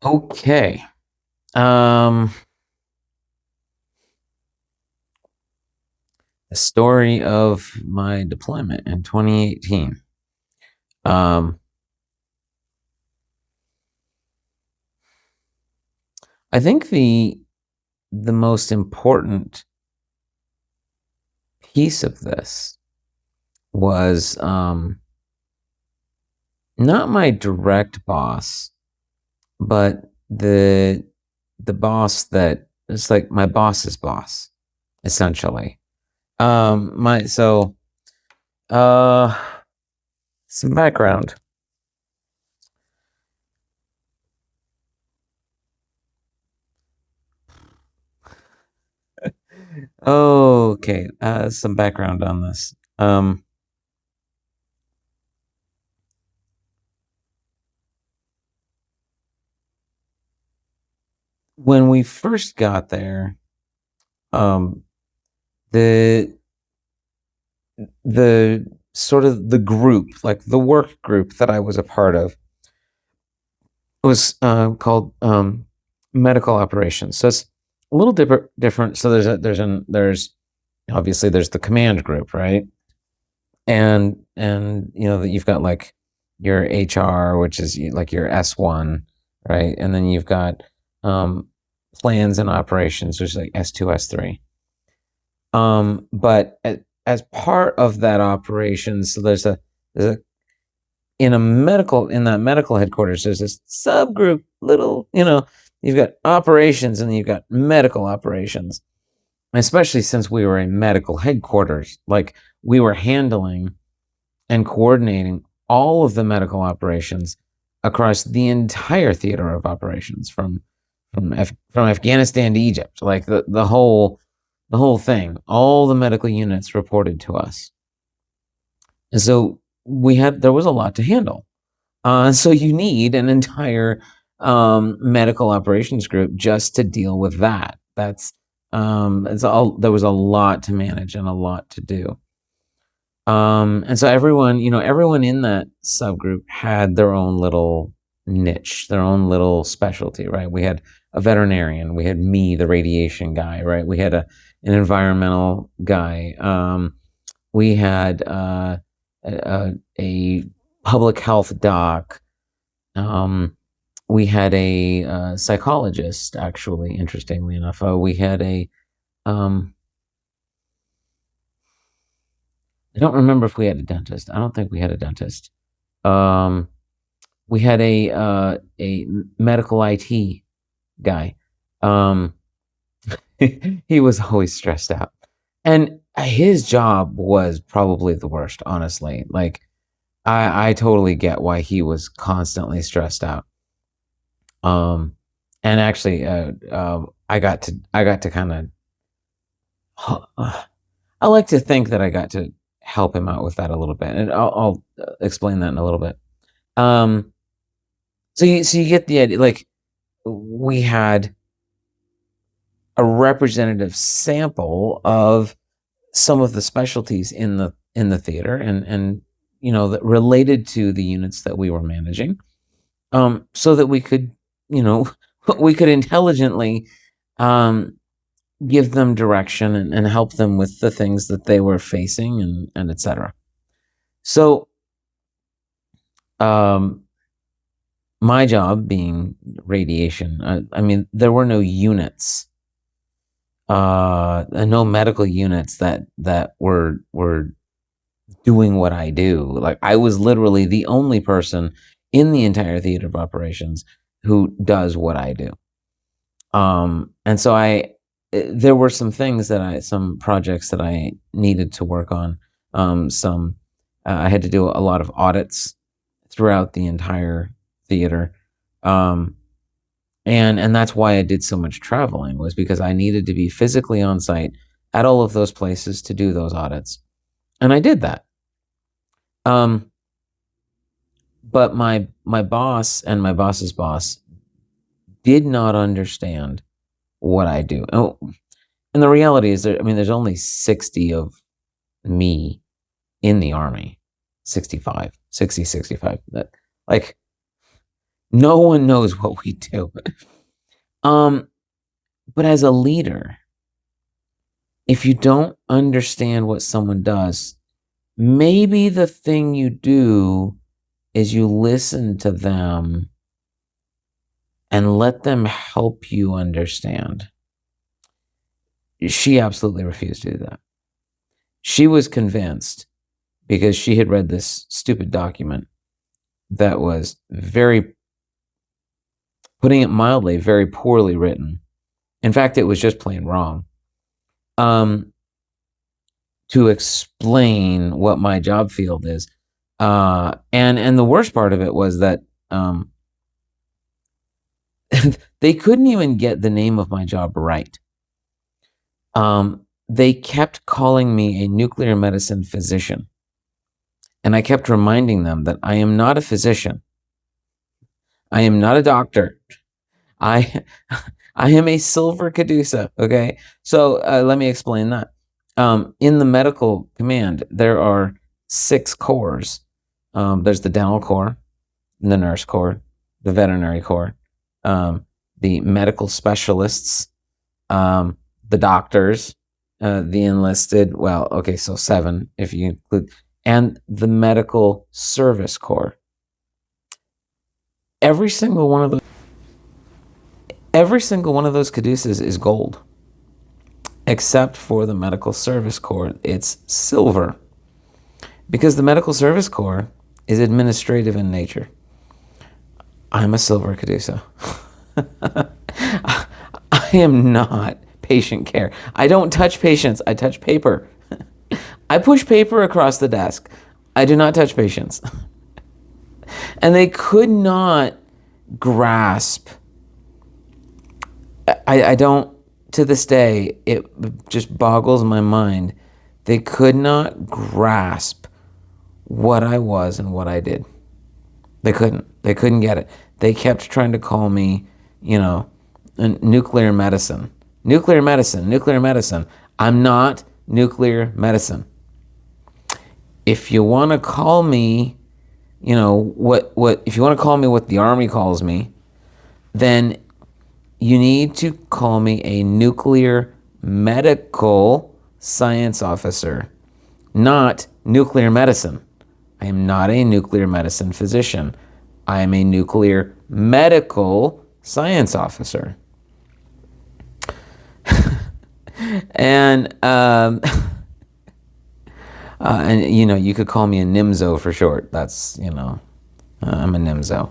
Okay. Um, the story of my deployment in 2018. Um, I think the most important piece of this was not my direct boss, but the boss that is like my boss's boss, essentially. My so uh some background. Okay, some background on this. When we first got there, um, the the sort of the group, like the work group that I was a part of, was called medical operations. So it's a little different. So there's obviously there's the command group, right? And that you've got like your HR, which is like your S1, right? And then you've got um, plans and operations, which is like S2, S3. But as part of that operation, so there's a in that medical headquarters, there's this subgroup little, you've got operations and you've got medical operations. Especially since we were in medical headquarters, like we were handling and coordinating all of the medical operations across the entire theater of operations from Afghanistan to Egypt, like the whole thing. All the medical units reported to us, and so there was a lot to handle. So you need an entire medical operations group just to deal with that. It's all there was a lot to manage and a lot to do. And so everyone in that subgroup had their own little niche, their own little specialty, right? We had a veterinarian, we had me, the radiation guy, right? We had an environmental guy. We had a public health doc. We had a psychologist, actually, interestingly enough. We had um, I don't remember if we had a dentist. I don't think we had a dentist. Um, we had a medical IT guy. Um, he was always stressed out, and his job was probably the worst. Honestly, like I totally get why he was constantly stressed out. Um, and actually, I got to kind of. I like to think that I got to help him out with that a little bit, and I'll explain that in a little bit. Um, so you get the idea. Like we had a representative sample of some of the specialties in the theater, and that related to the units that we were managing, so that we could you know we could intelligently um, give them direction and help them with the things that they were facing and etc. So um, my job being radiation, I mean there were no units, no medical units that were doing what I do. Like I was literally the only person in the entire theater of operations who does what I do. And so there were some projects that I needed to work on. I had to do a lot of audits throughout the entire theater. Um, and that's why I did so much traveling, was because I needed to be physically on site at all of those places to do those audits. And I did that. Um, but my boss and my boss's boss did not understand what I do. Oh, and the reality is there's only 60 of me in the army. 65, 60, 65. That, like, No one knows what we do. Um, but as a leader, if you don't understand what someone does, maybe the thing you do is you listen to them and let them help you understand. She absolutely refused to do that. She was convinced because she had read this stupid document that was very, putting it mildly, very poorly written. In fact, it was just plain wrong. Um, to explain what my job field is. And the worst part of it was that um, they couldn't even get the name of my job right. They kept calling me a nuclear medicine physician. And I kept reminding them that I am not a physician. I am not a doctor. I I am a silver caduceus. Okay, so let me explain that. In the medical command, there are 6 corps. There's the dental corps, the nurse corps, the veterinary corps, the medical specialists, the doctors, the enlisted. Well, okay, so 7 if you include, and the medical service corps. Every single one of those. Every single one of those caduceus is gold, except for the medical service corps. It's silver because the medical service corps is administrative in nature. I'm a silver caduceus. I am not patient care. I don't touch patients. I touch paper. I push paper across the desk. I do not touch patients. And they could not grasp. I don't, to this day, it just boggles my mind. They could not grasp what I was and what I did. They couldn't. They couldn't get it. They kept trying to call me, nuclear medicine. Nuclear medicine, nuclear medicine. I'm not nuclear medicine. If you want to call me, if you want to call me what the Army calls me, then you need to call me a nuclear medical science officer, not nuclear medicine. I am not a nuclear medicine physician. I am a nuclear medical science officer. and you could call me a NIMSO for short. That's I'm a NIMSO.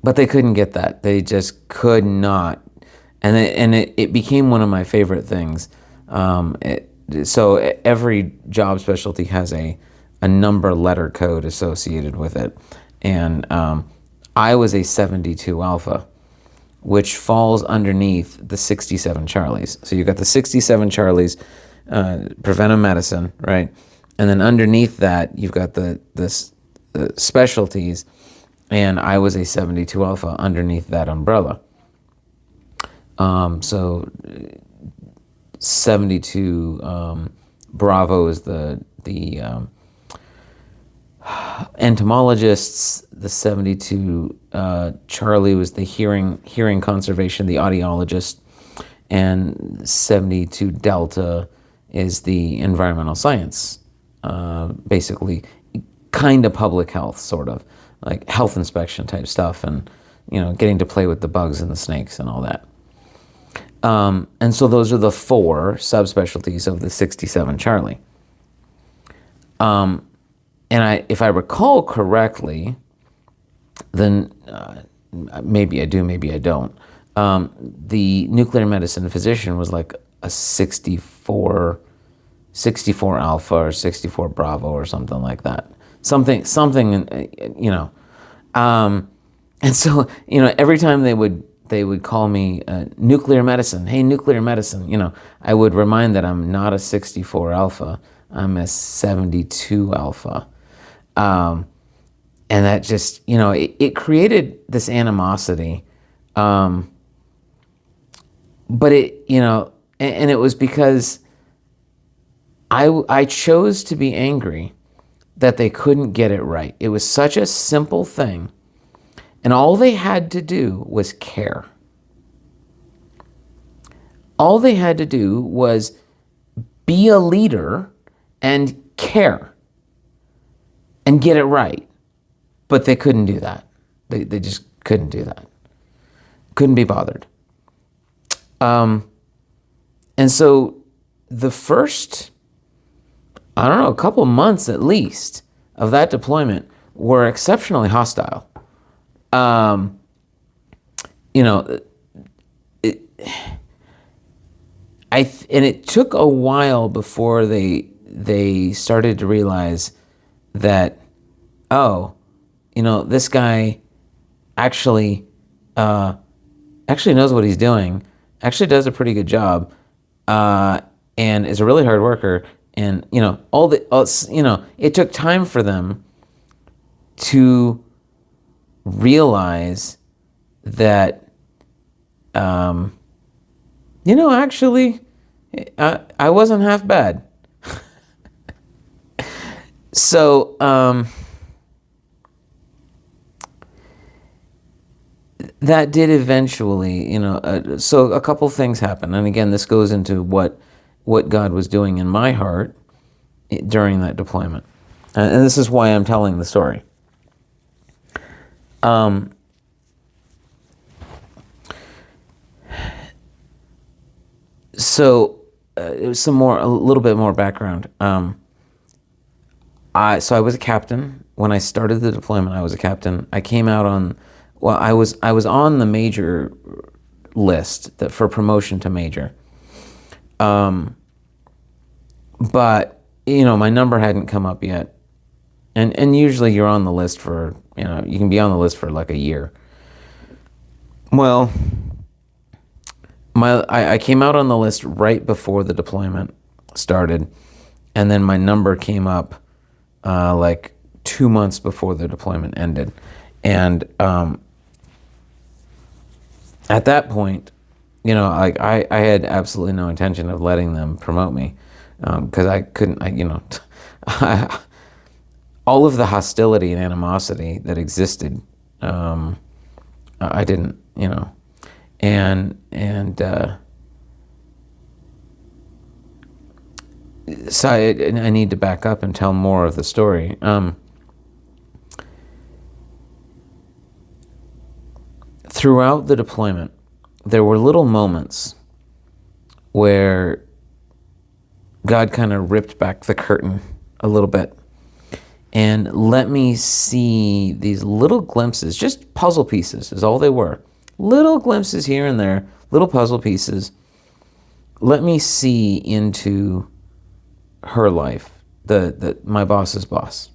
But they couldn't get that. They just could not, and it became one of my favorite things. So every job specialty has a number letter code associated with it, and I was a 72 alpha, which falls underneath the 67 Charlies. So you got the 67 Charlies, preventive medicine, right? And then underneath that, you've got the specialties, and I was a 72 alpha underneath that umbrella. So 72 Bravo is the entomologists. The 72 Charlie was the hearing conservation, the audiologist, and 72 Delta is the environmental science, basically kind of public health, sort of like health inspection type stuff, and getting to play with the bugs and the snakes and all that. And so those are the 4 subspecialties of the 67 Charlie. And if I recall correctly, then maybe I do, maybe I don't. The nuclear medicine physician was like a 64 alpha or 64 Bravo or something like that. Something, and so, every time they would call me nuclear medicine, hey, nuclear medicine, I would remind that I'm not a 64 alpha, I'm a 72 alpha. And that just, it created this animosity. But and it was because I chose to be angry that they couldn't get it right. It was such a simple thing, and all they had to do was care. All they had to do was be a leader and care and get it right. But they couldn't do that. They just couldn't do that. Couldn't be bothered. And so the first, I don't know, a couple months at least of that deployment were exceptionally hostile. You know, and it took a while before they started to realize that, oh, you know, this guy actually knows what he's doing, actually does a pretty good job, and is a really hard worker. And, you know, it took time for them to realize that, actually, I wasn't half bad. So, that did eventually, so a couple things happened. And again, this goes into what God was doing in my heart during that deployment. And this is why I'm telling the story. So it was a little bit more background. I was a captain when I started the deployment. I was a captain. I came out I was on the major list for promotion to major. But my number hadn't come up yet, and usually you're on the list for you can be on the list for like a year. Well, I came out on the list right before the deployment started, and then my number came up like 2 months before the deployment ended, and at that point, I had absolutely no intention of letting them promote me, because I couldn't. All of the hostility and animosity that existed, I didn't, and so I need to back up and tell more of the story. Throughout the deployment, there were little moments where God kind of ripped back the curtain a little bit and let me see these little glimpses, just puzzle pieces is all they were. Little glimpses here and there, little puzzle pieces. Let me see into her life, my boss's boss.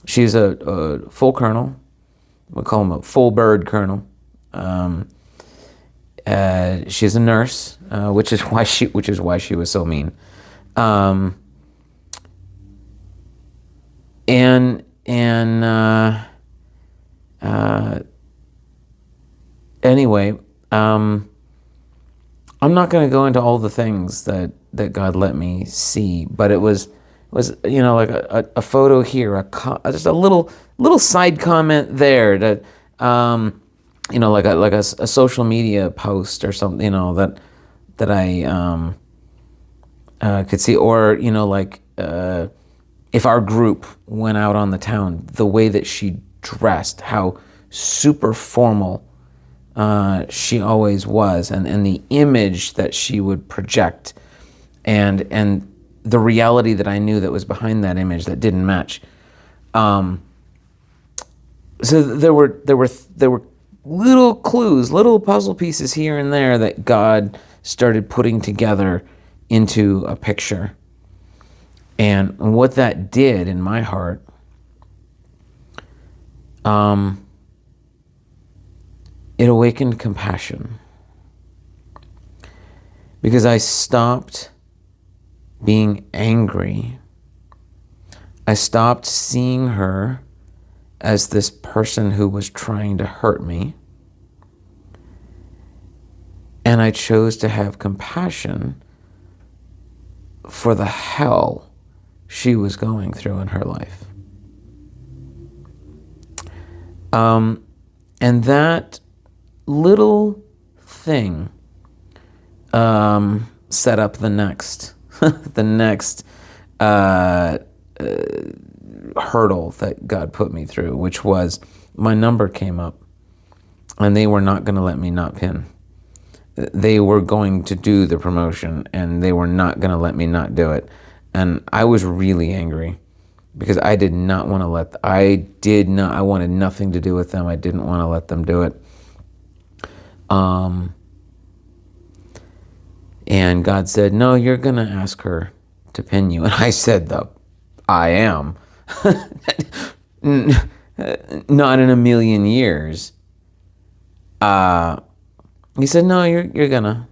She's a full colonel. We call him a full bird colonel. She's a nurse, which is why she was so mean. Anyway, I'm not going to go into all the things that God let me see, but it was like a photo here, just a little side comment there that like a social media post or something, that I could see, or if our group went out on the town, the way that she dressed, how super formal she always was, and the image that she would project, and the reality that I knew that was behind that image that didn't match. So there were little clues, little puzzle pieces here and there that God started putting together into a picture. And what that did in my heart, it awakened compassion. Because I stopped being angry. I stopped seeing her as this person who was trying to hurt me. And I chose to have compassion for the hell she was going through in her life. And that little thing set up the next the next hurdle that God put me through, which was my number came up, and they were not going to let me not pin. They were going to do the promotion, and they were not going to let me not do it. And I was really angry because I did not want to I wanted nothing to do with them. I didn't want to let them do it. And God said, no, you're going to ask her to pin you. And I said, I am. Not in a million years. He said, no, you're gonna.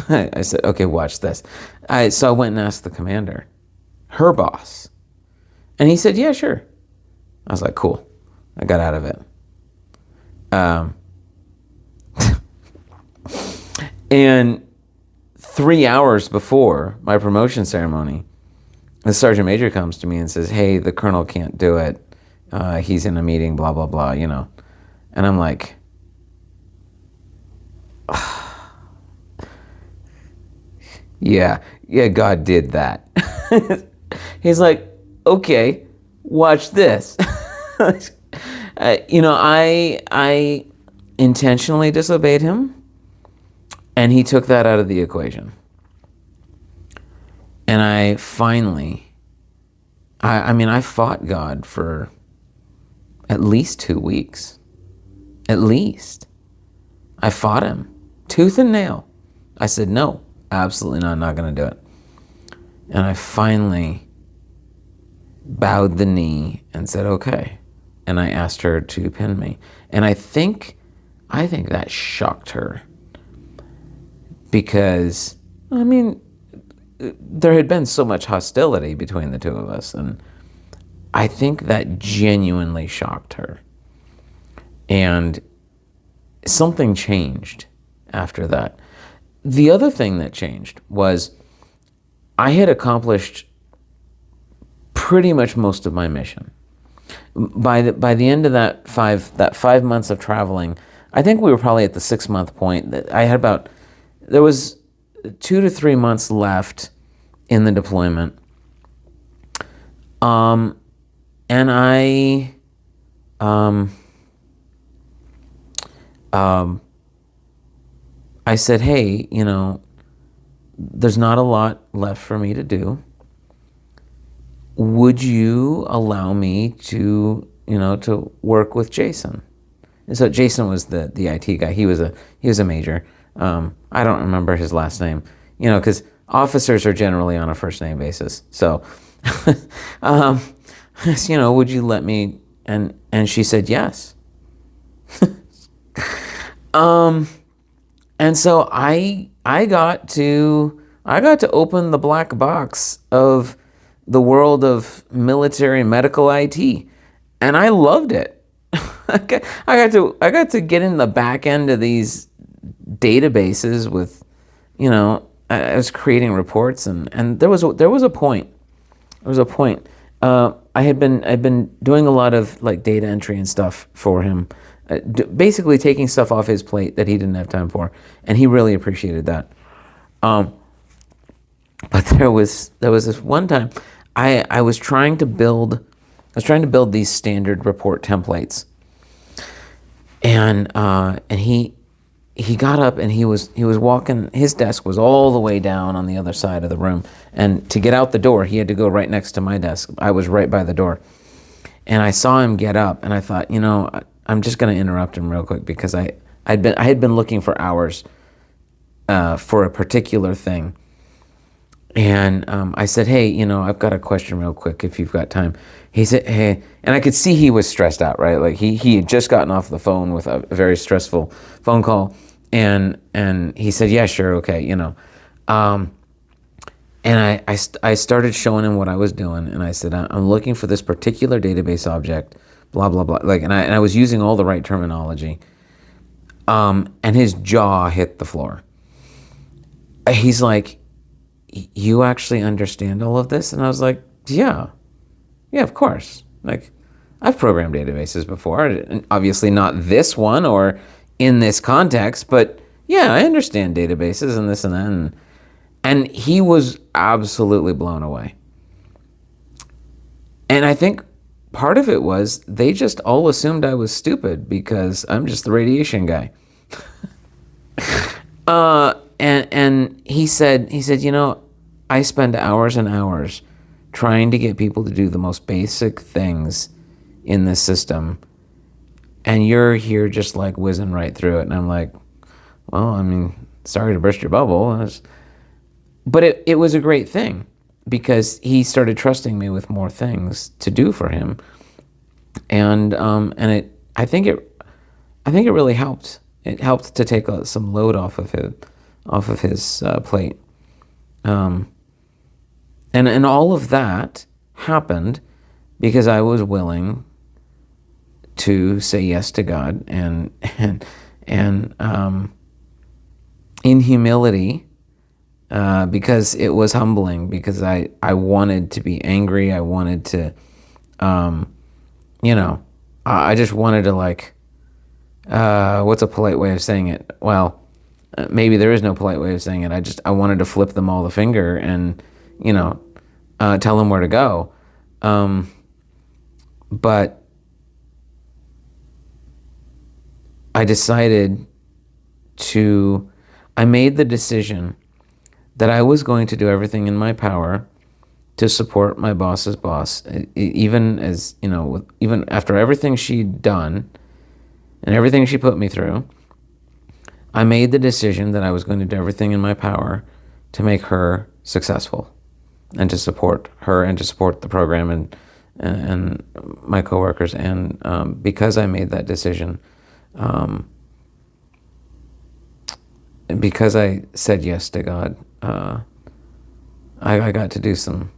I said, okay, watch this. So I went and asked the commander, her boss. And he said, yeah, sure. I was like, cool. I got out of it. And 3 hours before my promotion ceremony, the sergeant major comes to me and says, hey, the colonel can't do it. He's in a meeting, blah, blah, blah, you know. And I'm like, yeah, God did that. He's like, okay, watch this. I intentionally disobeyed him, and he took that out of the equation. And I finally, I fought God for at least 2 weeks. At least. I fought him tooth and nail. I said, no, absolutely not, I'm not going to do it. And I finally bowed the knee and said, okay. And I asked her to pin me. And I think that shocked her. Because, there had been so much hostility between the two of us. And I think that genuinely shocked her. And something changed after that. The other thing that changed was I had accomplished pretty much most of my mission. By the end of that 5 months of traveling, I think we were probably at the 6-month point. That there was 2 to 3 months left in the deployment. And I said, hey, there's not a lot left for me to do. Would you allow me to work with Jason? And so Jason was the IT guy. He was a major. I don't remember his last name, because officers are generally on a first name basis. So, would you let me? And she said yes. And so I got to open the black box of the world of military medical IT, and I loved it. I got to get in the back end of these databases with, I was creating reports, and there was a point. There was a point. I'd been doing a lot of like data entry and stuff for him, basically taking stuff off his plate that he didn't have time for, and he really appreciated that. But there was this one time I was trying to build these standard report templates, and he got up and he was walking. His desk was all the way down on the other side of the room, and to get out the door, he had to go right next to my desk. I was right by the door, and I saw him get up, and I thought, I'm just going to interrupt him real quick because I had been looking for hours for a particular thing. And I said, hey, I've got a question real quick if you've got time. He said, hey, and I could see he was stressed out, right? Like he had just gotten off the phone with a very stressful phone call. And he said, yeah, sure, okay, And I started showing him what I was doing. And I said, I'm looking for this particular database object, blah, blah, blah. And I was using all the right terminology. And his jaw hit the floor. He's like, you actually understand all of this? And I was like, Yeah. Yeah, of course. Like, I've programmed databases before, and obviously not this one or in this context, but yeah, I understand databases and this and that. And he was absolutely blown away. And I think part of it was they just all assumed I was stupid because I'm just the radiation guy. And he said, I spend hours and hours trying to get people to do the most basic things in this system, and you're here just like whizzing right through it. And I'm like, well, I mean, sorry to burst your bubble, but it was a great thing because he started trusting me with more things to do for him, and I think it really helped. It helped to take some load off of his plate. Um, and all of that happened because I was willing to say yes to God, and in humility, because it was humbling, because I wanted to be angry. I wanted to, um, I just wanted to, like, what's a polite way of saying it? Well, maybe there is no polite way of saying it. I wanted to flip them all the finger and, tell them where to go. But I decided I made the decision that I was going to do everything in my power to support my boss's boss, even as, even after everything she'd done and everything she put me through. I made the decision that I was going to do everything in my power to make her successful and to support her and to support the program and my coworkers. And because I made that decision, because I said yes to God, I got to do some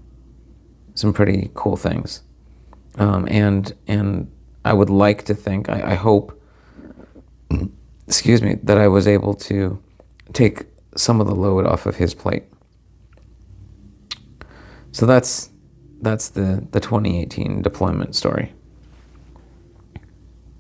pretty cool things. And I would like to think, I hope, excuse me, that I was able to take some of the load off of his plate. So that's the 2018 deployment story.